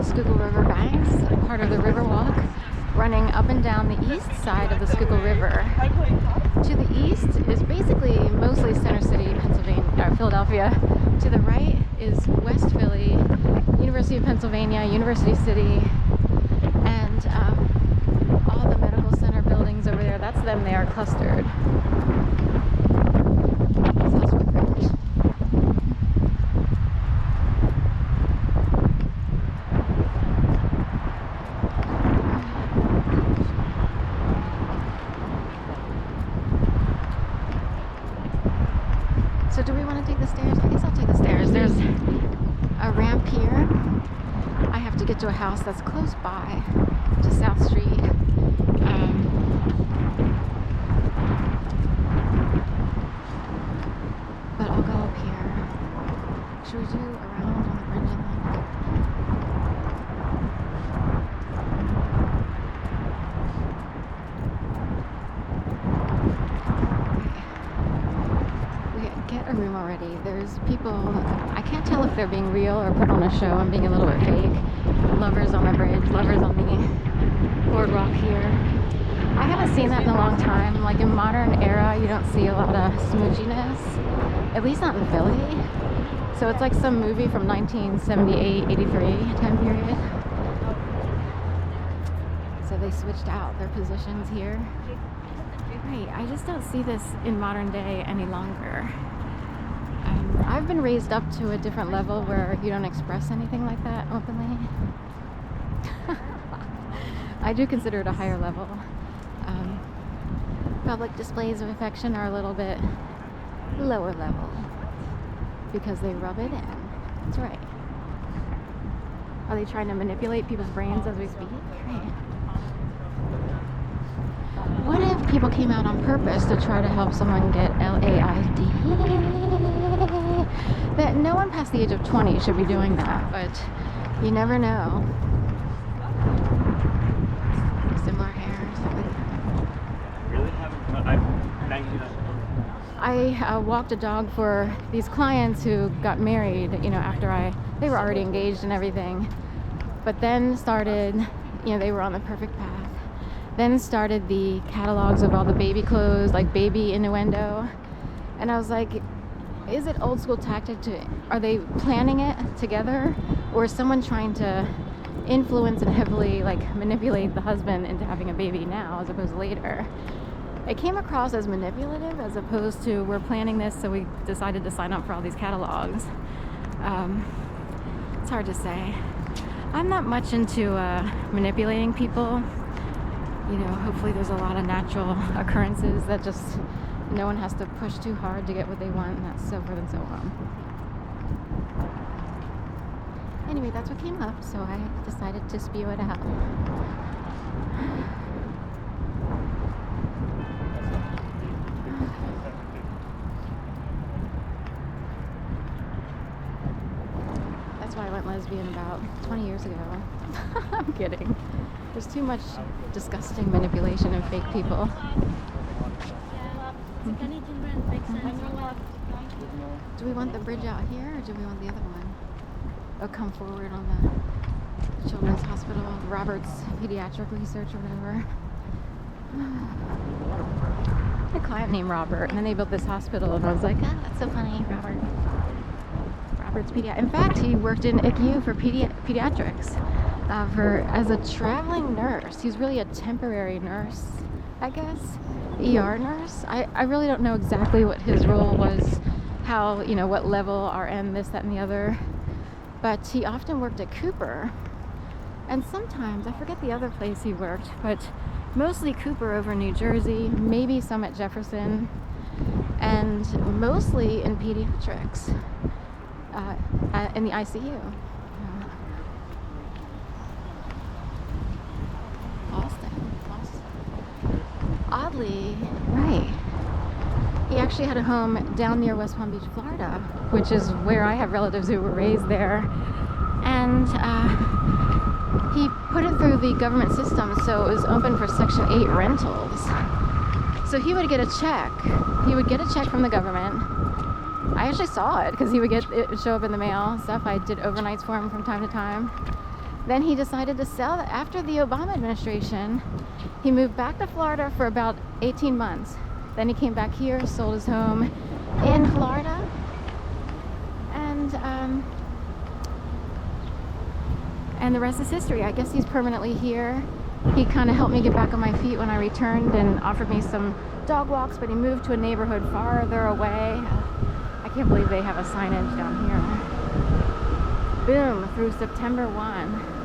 Schuylkill River banks, part of the Riverwalk, running up and down the east side of the Schuylkill River. To the east is basically mostly Center City, Philadelphia. To the right is West Philly, University of Pennsylvania, University City, and all the medical center buildings over there. That's them. They are clustered. So do we want to take the stairs? I guess I'll take the stairs. There's a ramp here. I have to get to a house that's close by to South Street. But I'll go up here. Should we do around on the bridge and then? Get a room already. There's people, I can't tell if they're being real or put on a show. I'm being a little bit fake. Lovers on the bridge, lovers on the boardwalk here. I haven't seen that in a long time. Like in modern era, you don't see a lot of smoochiness, at least not in Philly. So it's like some movie from 1978, 83 time period. So they switched out their positions here. Right, I just don't see this in modern day any longer. I've been raised up to a different level where you don't express anything like that openly. I do consider it a higher level. Public displays of affection are a little bit lower level because they rub it in. That's right. Are they trying to manipulate people's brains as we speak? Right. What if people came out on purpose to try to help someone get LAID? That no one past the age of 20 should be doing that, but you never know. Similar hair or something. Really haven't. I walked a dog for these clients who got married, after they were already engaged and everything, but then started, they were on the perfect path. Then started the catalogs of all the baby clothes, like baby innuendo. And I was like, is it old school tactic are they planning it together? Or is someone trying to influence and heavily manipulate the husband into having a baby now as opposed to later? It came across as manipulative as opposed to we're planning this, so we decided to sign up for all these catalogs. It's hard to say. I'm not much into manipulating people. Hopefully there's a lot of natural occurrences that just no one has to push too hard to get what they want, and that's so forth and so on. Anyway, that's what came up, so I decided to spew it out. That's why I went lesbian about 20 years ago. I'm kidding. There's too much disgusting manipulation and fake people. Do we want the bridge out here or do we want the other one? Or come forward on the Children's Hospital, Robert's Pediatric Research or whatever. I had a client named Robert, and then they built this hospital, and I was like, that's so funny, Robert. Robert's Pediatric. In fact, he worked in ICU for pediatrics. As a traveling nurse. He's really a temporary nurse, I guess. ER nurse. I really don't know exactly what his role was, how, what level, RN, this, that, and the other. But he often worked at Cooper. And sometimes, I forget the other place he worked, but mostly Cooper over in New Jersey, maybe some at Jefferson, and mostly in pediatrics, in the ICU. Oddly, right. He actually had a home down near West Palm Beach, Florida, which is where I have relatives who were raised there. And he put it through the government system, so it was open for Section 8 rentals. So he would get a check. He would get a check from the government. I actually saw it because he would get it show up in the mail and stuff. I did overnights for him from time to time. Then he decided to sell it. After the Obama administration, he moved back to Florida for about 18 months. Then he came back here, sold his home in Florida, and the rest is history. I guess he's permanently here. He kind of helped me get back on my feet when I returned and offered me some dog walks, but he moved to a neighborhood farther away. I can't believe they have a signage down here. Boom, through September 1.